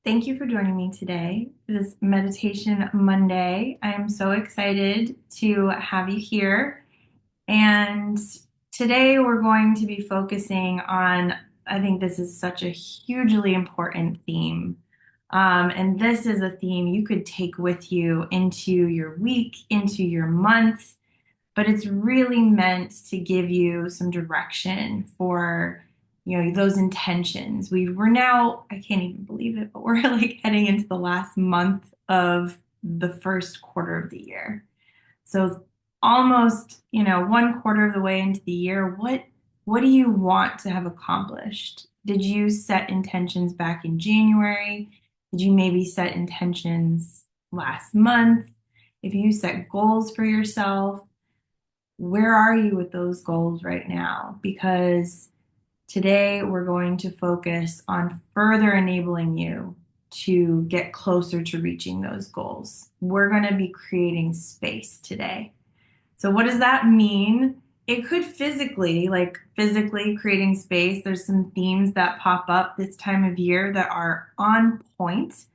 Thank you for joining me today. This is Meditation Monday. I am so excited to have you here. And today we're going to be focusing on, I think this is such a hugely important theme. And this is a theme you could take with you into your week, into your month, but it's really meant to give you some direction for those intentions. We're now, I can't even believe it, but we're like heading into the last month of the first quarter of the year. So almost, one quarter of the way into the year, what do you want to have accomplished? Did you set intentions back in January? Did you maybe set intentions last month? If you set goals for yourself, where are you with those goals right now? Because today we're going to focus on further enabling you to get closer to reaching those goals. We're going to be creating space today. So, what does that mean? It could physically creating space. There's some themes that pop up this time of year that are on point.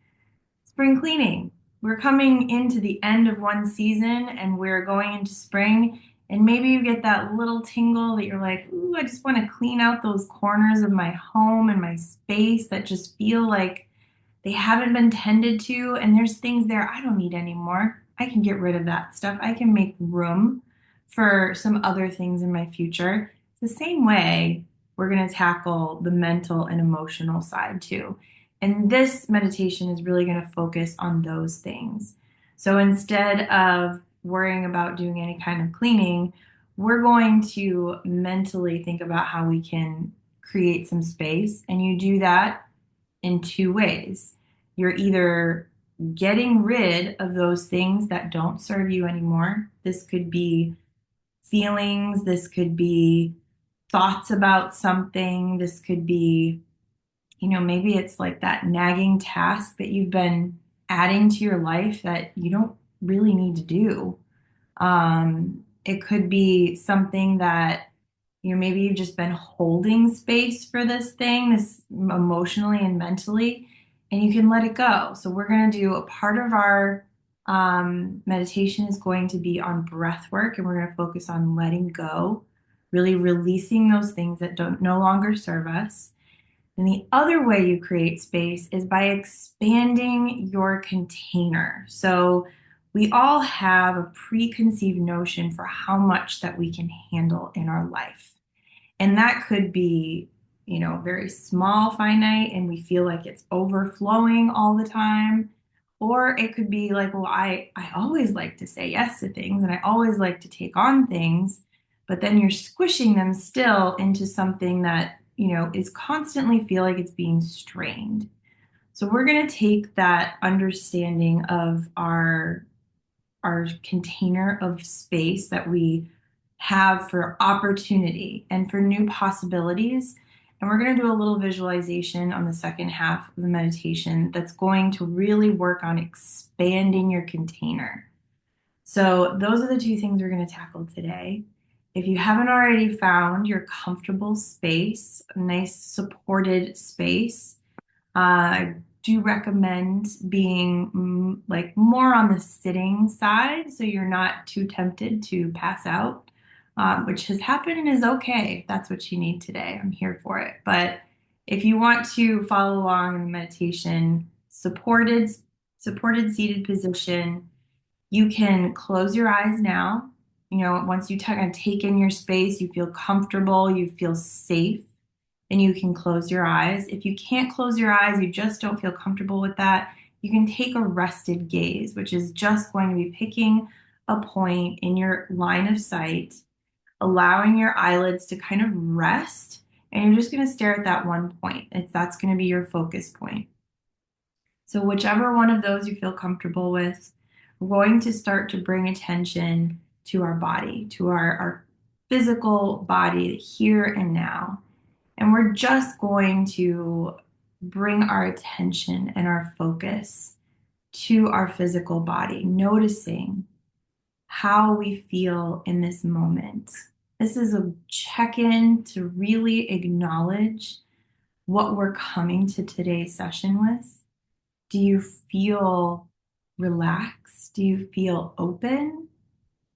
Spring cleaning. We're coming into the end of one season and we're going into spring. And maybe you get that little tingle that you're like, ooh, I just want to clean out those corners of my home and my space that just feel like they haven't been tended to. And there's things there I don't need anymore. I can get rid of that stuff. I can make room for some other things in my future. It's the same way we're going to tackle the mental and emotional side too. And this meditation is really going to focus on those things. So instead of worrying about doing any kind of cleaning, we're going to mentally think about how we can create some space. And you do that in two ways. You're either getting rid of those things that don't serve you anymore. This could be feelings, this could be thoughts about something, this could be maybe it's like that nagging task that you've been adding to your life that you don't really need to do. It could be something that, maybe you've just been holding space for this thing, this emotionally and mentally, and you can let it go. So we're going to do a part of our meditation is going to be on breath work, and we're going to focus on letting go, really releasing those things that don't no longer serve us. And the other way you create space is by expanding your container. So we all have a preconceived notion for how much that we can handle in our life. And that could be, very small, finite, and we feel like it's overflowing all the time. Or it could be like, well, I always like to say yes to things and I always like to take on things, but then you're squishing them still into something that, is constantly feel like it's being strained. So we're going to take that understanding of our container of space that we have for opportunity and for new possibilities. And we're going to do a little visualization on the second half of the meditation that's going to really work on expanding your container. So, those are the two things we're going to tackle today. If you haven't already found your comfortable space, a nice supported space, I do recommend being like more on the sitting side so you're not too tempted to pass out, which has happened and is okay if that's what you need today. I'm here for it. But if you want to follow along in the meditation, supported seated position, you can close your eyes now. Once you kind of take in your space, you feel comfortable, you feel safe, and you can close your eyes. If you can't close your eyes, you just don't feel comfortable with that, you can take a rested gaze, which is just going to be picking a point in your line of sight, allowing your eyelids to kind of rest, and you're just going to stare at that one point. That's going to be your focus point. So whichever one of those you feel comfortable with, we're going to start to bring attention to our body, to our physical body here and now. And we're just going to bring our attention and our focus to our physical body, noticing how we feel in this moment. This is a check-in to really acknowledge what we're coming to today's session with. Do you feel relaxed? Do you feel open?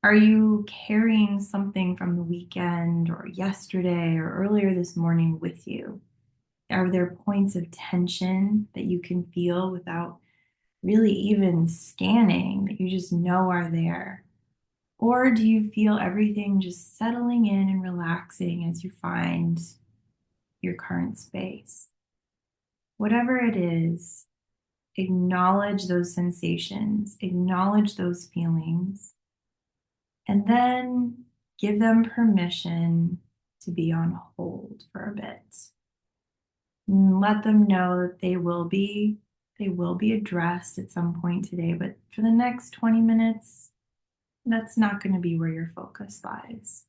Are you carrying something from the weekend or yesterday or earlier this morning with you? Are there points of tension that you can feel without really even scanning that you just know are there? Or do you feel everything just settling in and relaxing as you find your current space? Whatever it is, acknowledge those sensations, acknowledge those feelings, and then give them permission to be on hold for a bit. And let them know that they will be addressed at some point today, but for the next 20 minutes, that's not going to be where your focus lies.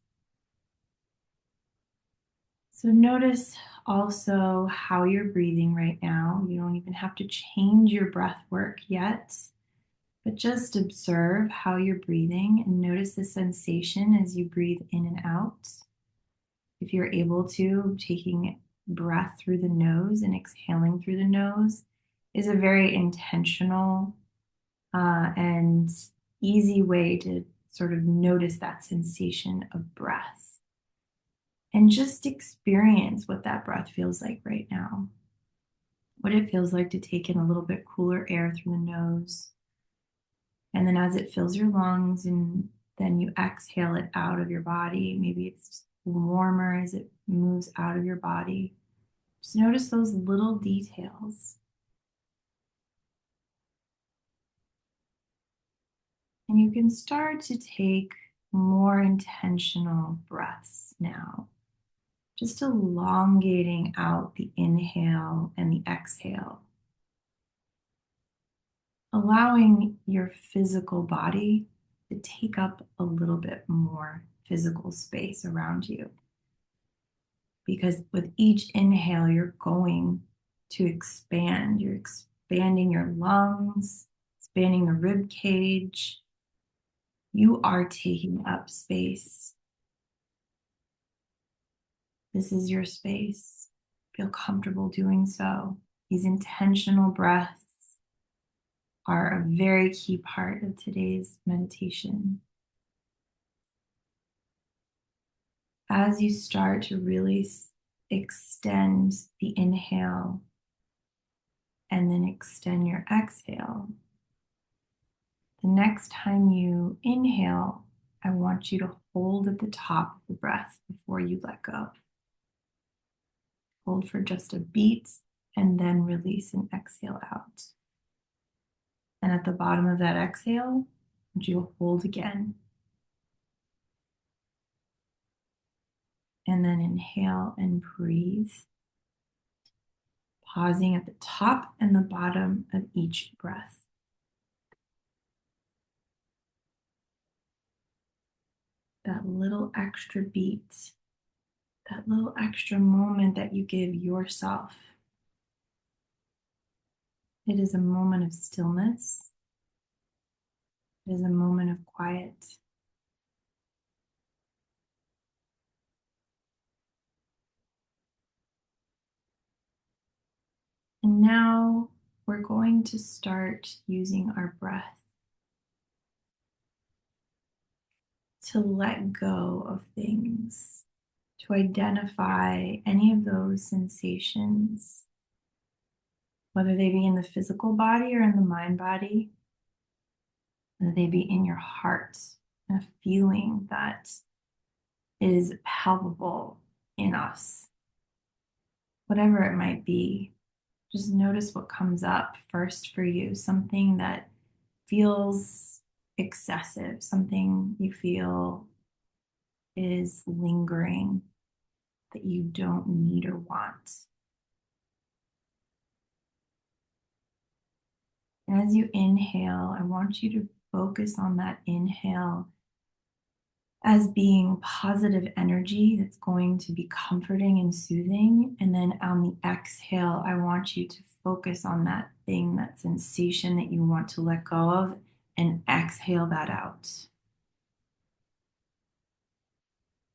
So notice also how you're breathing right now. You don't even have to change your breath work yet, but just observe how you're breathing and notice the sensation as you breathe in and out. If you're able to, taking breath through the nose and exhaling through the nose is a very intentional and easy way to sort of notice that sensation of breath and just experience what that breath feels like right now. What it feels like to take in a little bit cooler air through the nose. And then as it fills your lungs and then you exhale it out of your body, maybe it's warmer as it moves out of your body. Just notice those little details. And you can start to take more intentional breaths now, just elongating out the inhale and the exhale, allowing your physical body to take up a little bit more physical space around you. Because with each inhale, you're going to expand. You're expanding your lungs, expanding the rib cage. You are taking up space. This is your space. Feel comfortable doing so. These intentional breaths are a very key part of today's meditation. As you start to really extend the inhale and then extend your exhale, the next time you inhale, I want you to hold at the top of the breath before you let go. Hold for just a beat and then release and exhale out. And at the bottom of that exhale, you'll hold again. And then inhale and breathe, pausing at the top and the bottom of each breath. That little extra beat, that little extra moment that you give yourself. It is a moment of stillness. It is a moment of quiet. And now we're going to start using our breath to let go of things, to identify any of those sensations, whether they be in the physical body or in the mind body, whether they be in your heart, a feeling that is palpable in us, whatever it might be. Just notice what comes up first for you, something that feels excessive, something you feel is lingering that you don't need or want. And as you inhale, I want you to focus on that inhale as being positive energy that's going to be comforting and soothing. And then on the exhale, I want you to focus on that thing, that sensation that you want to let go of, and exhale that out.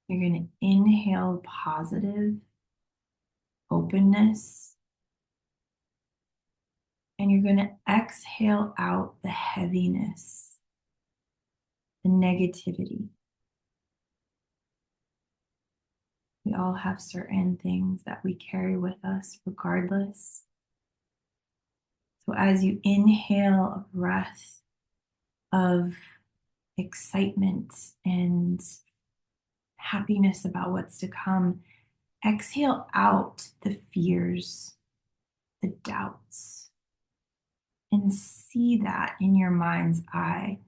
You're going to inhale positive openness, And you're going to exhale out the heaviness, the negativity. We all have certain things that we carry with us regardless. So as you inhale a breath of excitement and happiness about what's to come, exhale out the fears, the doubts, and see that in your mind's eye.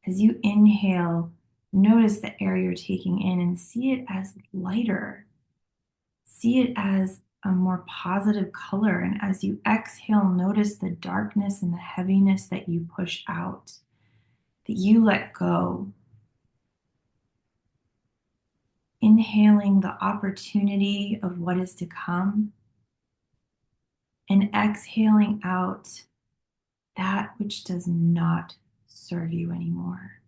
As you inhale, notice the air you're taking in and see it as lighter. See it as a more positive color. And as you exhale, notice the darkness and the heaviness that you push out, that you let go. Inhaling the opportunity of what is to come and exhaling out that which does not serve you anymore.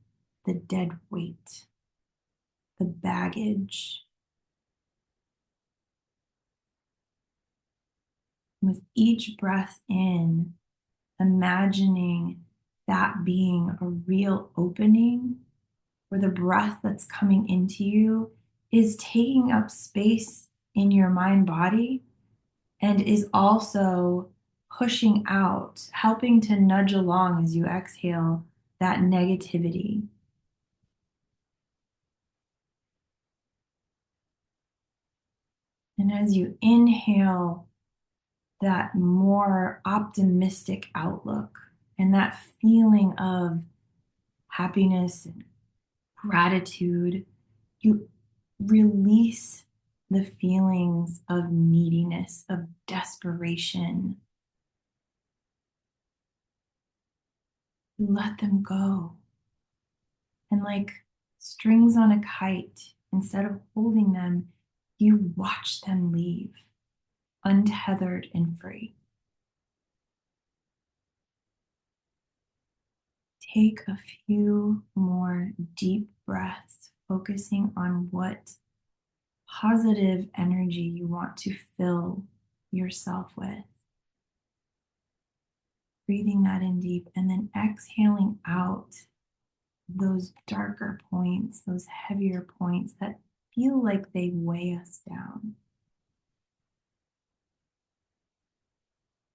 The dead weight, the baggage. With each breath in, imagining that being a real opening where the breath that's coming into you is taking up space in your mind body and is also pushing out, helping to nudge along as you exhale that negativity. And as you inhale that more optimistic outlook and that feeling of happiness and gratitude, you release the feelings of neediness, of desperation. You let them go. And like strings on a kite, instead of holding them, you watch them leave, untethered and free. Take a few more deep breaths, focusing on what positive energy you want to fill yourself with. Breathing that in deep and then exhaling out those darker points, those heavier points that feel like they weigh us down.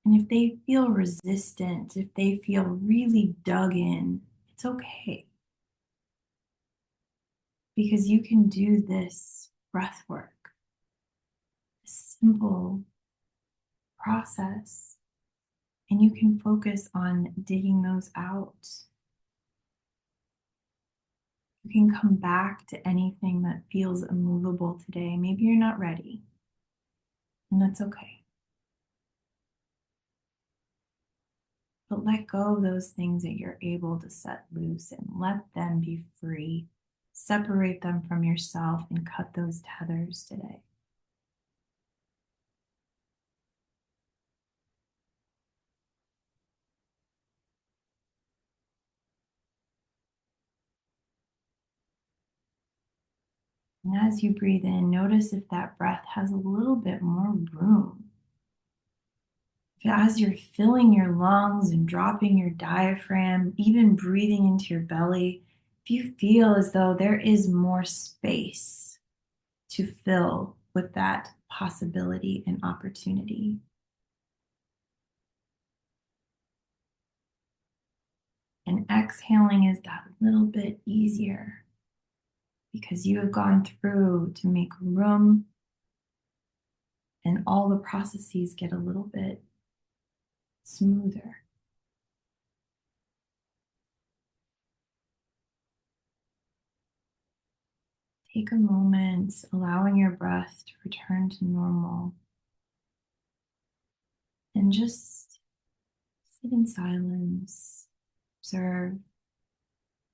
And if they feel resistant, if they feel really dug in, it's okay. Because you can do this breath work, a simple process, and you can focus on digging those out. You can come back to anything that feels immovable today. Maybe you're not ready, and that's okay. But let go of those things that you're able to set loose and let them be free. Separate them from yourself and cut those tethers today. And as you breathe in, notice if that breath has a little bit more room. As you're filling your lungs and dropping your diaphragm, even breathing into your belly, if you feel as though there is more space to fill with that possibility and opportunity. And exhaling is that little bit easier because you have gone through to make room and all the processes get a little bit smoother. Take a moment, allowing your breath to return to normal. And just sit in silence. Observe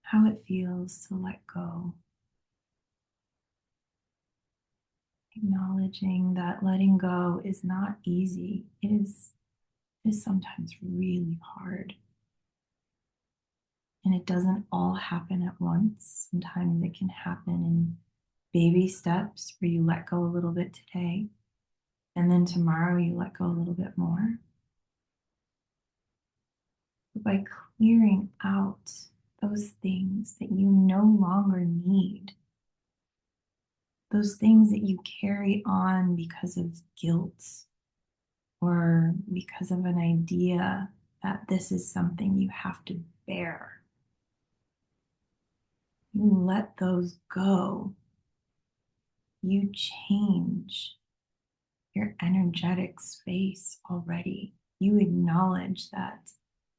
how it feels to let go. Acknowledging that letting go is not easy. It is sometimes really hard. And it doesn't all happen at once. Sometimes it can happen in baby steps where you let go a little bit today, and then tomorrow you let go a little bit more. but by clearing out those things that you no longer need, those things that you carry on because of guilt or because of an idea that this is something you have to bear. You let those go. You change your energetic space already. You acknowledge that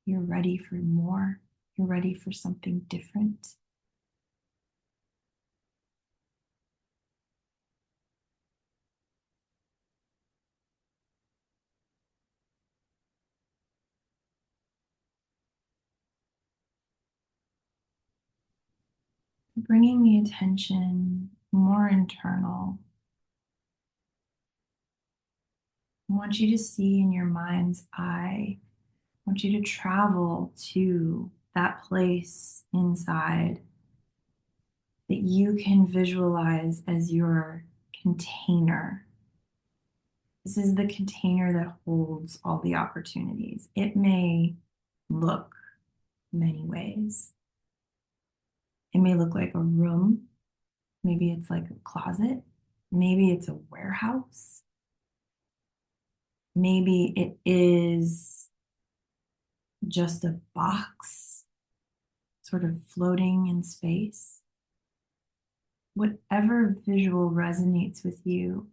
you're ready for more. You're ready for something different. Bringing the attention more internal. I want you to see in your mind's eye. I want you to travel to that place inside that you can visualize as your container. This is the container that holds all the opportunities. It may look many ways. It may look like a room. Maybe it's like a closet. Maybe it's a warehouse. Maybe it is just a box sort of floating in space. Whatever visual resonates with you,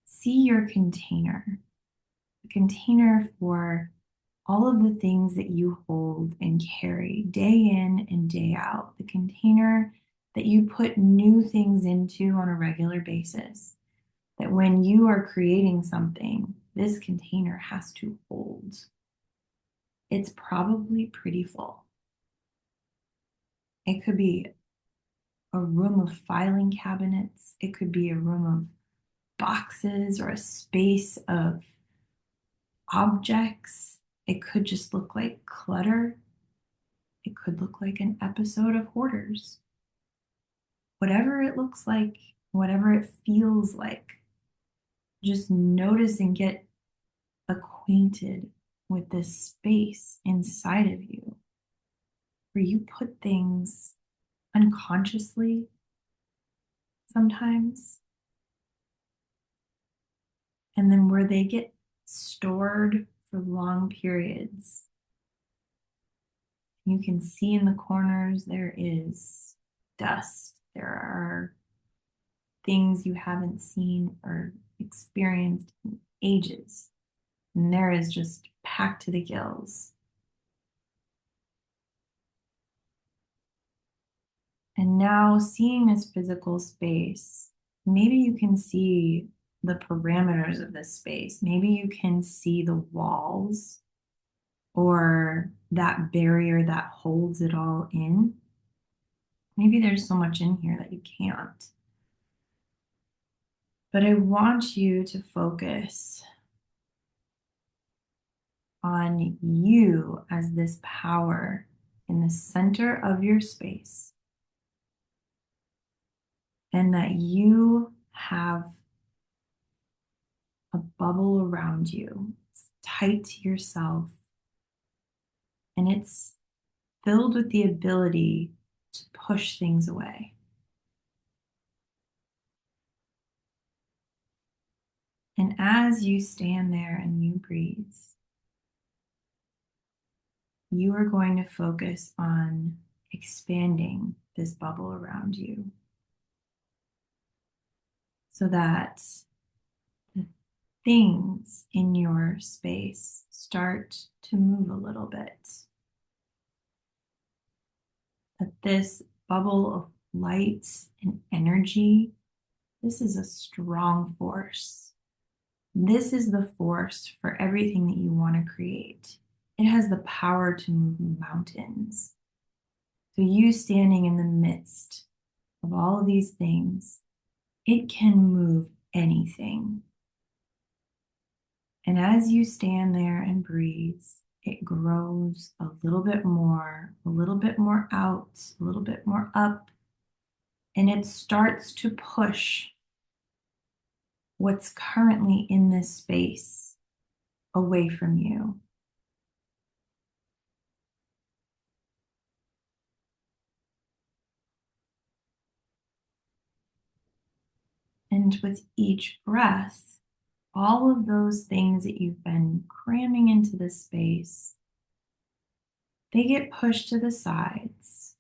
see your container, a container for all of the things that you hold and carry day in and day out, the container that you put new things into on a regular basis, that when you are creating something, this container has to hold. It's probably pretty full. It could be a room of filing cabinets. It could be a room of boxes or a space of objects. It could just look like clutter. It could look like an episode of Hoarders. Whatever it looks like, whatever it feels like, just notice and get acquainted with this space inside of you where you put things unconsciously sometimes, and then where they get stored for long periods. You can see in the corners there is dust. There are things you haven't seen or experienced in ages. And there is just packed to the gills. And now seeing this physical space, maybe you can see the parameters of this space. Maybe you can see the walls or that barrier that holds it all in. Maybe there's so much in here that you can't. But I want you to focus on you as this power in the center of your space, and that you have a bubble around you. It's tight to yourself, and it's filled with the ability to push things away. And as you stand there and you breathe, you are going to focus on expanding this bubble around you so that the things in your space start to move a little bit. That this bubble of light and energy, this is a strong force. This is the force for everything that you want to create. It has the power to move mountains. So you standing in the midst of all of these things, it can move anything. And as you stand there and breathe, it grows a little bit more out, a little bit more up, and it starts to push what's currently in this space away from you. And with each breath, all of those things that you've been cramming into this space, they get pushed to the sides.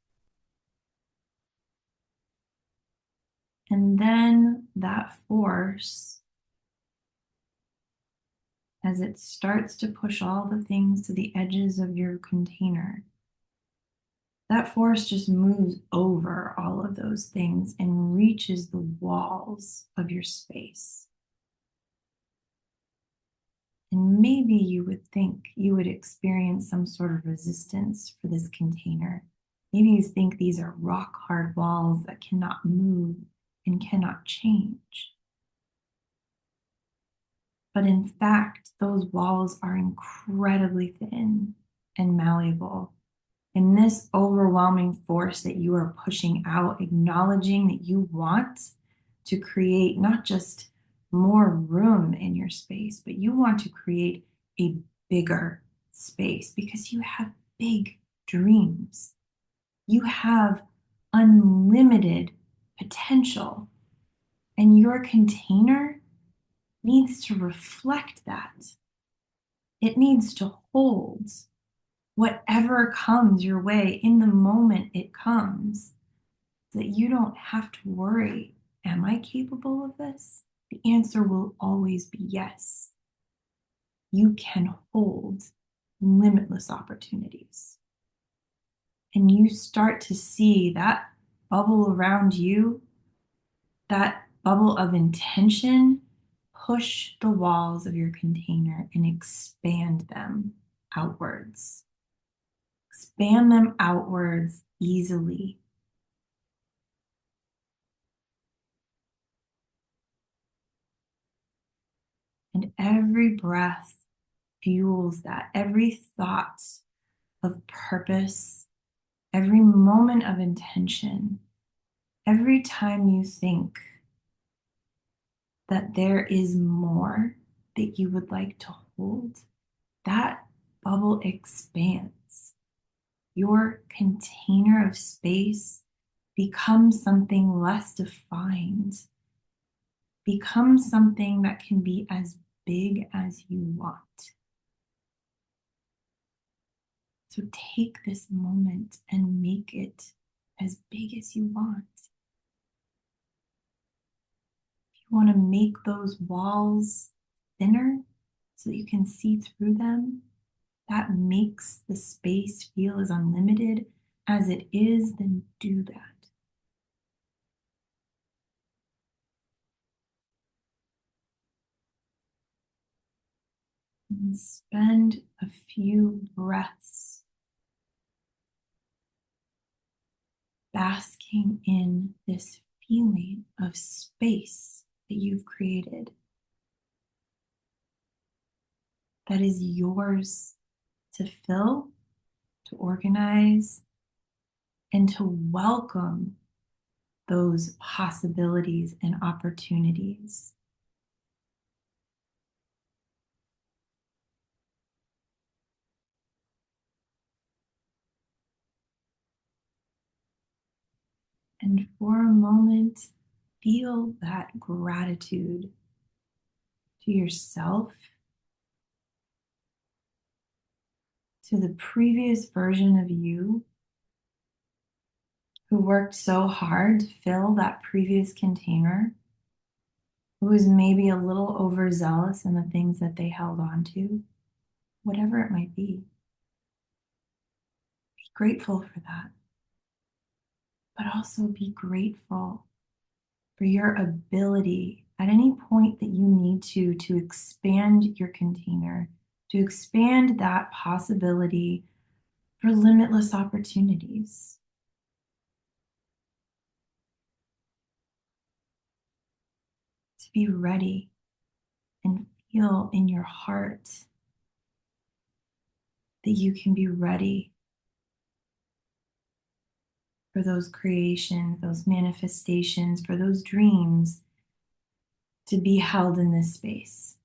And then that force, as it starts to push all the things to the edges of your container, that force just moves over all of those things and reaches the walls of your space. And maybe you would think you would experience some sort of resistance for this container. Maybe you think these are rock hard walls that cannot move and cannot change. But in fact, those walls are incredibly thin and malleable. And this overwhelming force that you are pushing out, acknowledging that you want to create not just more room in your space, but you want to create a bigger space because you have big dreams. You have unlimited potential, and your container needs to reflect that. It needs to hold whatever comes your way in the moment it comes, so that you don't have to worry, am I capable of this? The answer will always be yes. You can hold limitless opportunities. And you start to see that bubble around you, that bubble of intention, push the walls of your container and expand them outwards. Expand them outwards easily. And every breath fuels that. Every thought of purpose, every moment of intention, every time you think that there is more that you would like to hold, that bubble expands. Your container of space becomes something less defined, becomes something that can be as big as you want. So take this moment and make it as big as you want. If you want to make those walls thinner so that you can see through them, that makes the space feel as unlimited as it is, then do that. And spend a few breaths basking in this feeling of space that you've created, that is yours to fill, to organize, and to welcome those possibilities and opportunities. And for a moment, feel that gratitude to yourself, to the previous version of you who worked so hard to fill that previous container, who was maybe a little overzealous in the things that they held on to, whatever it might be. Be grateful for that, but also be grateful for your ability at any point that you need to expand your container, to expand that possibility for limitless opportunities. To be ready and feel in your heart that you can be ready for those creations, those manifestations, for those dreams to be held in this space.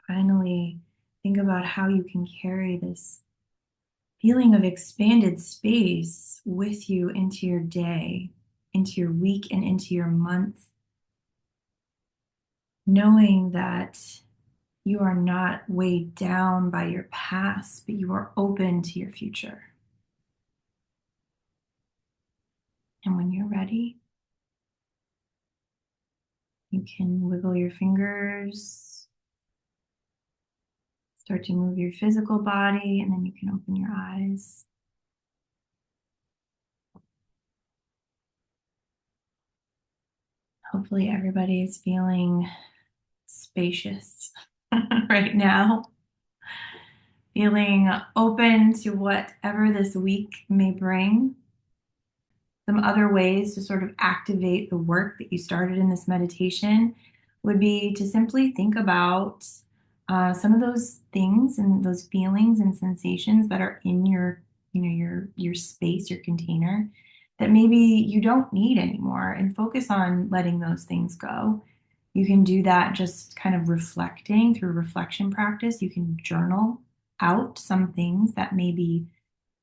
Finally, think about how you can carry this feeling of expanded space with you into your day, into your week, and into your month, knowing that you are not weighed down by your past, but you are open to your future. And when you're ready, you can wiggle your fingers, start to move your physical body, and then you can open your eyes. Hopefully, everybody is feeling spacious right now, feeling open to whatever this week may bring. Some other ways to sort of activate the work that you started in this meditation would be to simply think about some of those things and those feelings and sensations that are in your, your space, your container, that maybe you don't need anymore, and focus on letting those things go. You can do that just kind of reflecting through reflection practice. You can journal out some things that maybe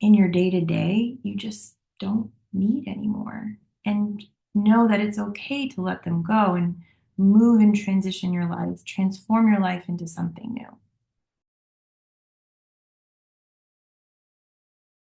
in your day to day you just don't need anymore. And know that it's okay to let them go and move and transition your life, transform your life into something new.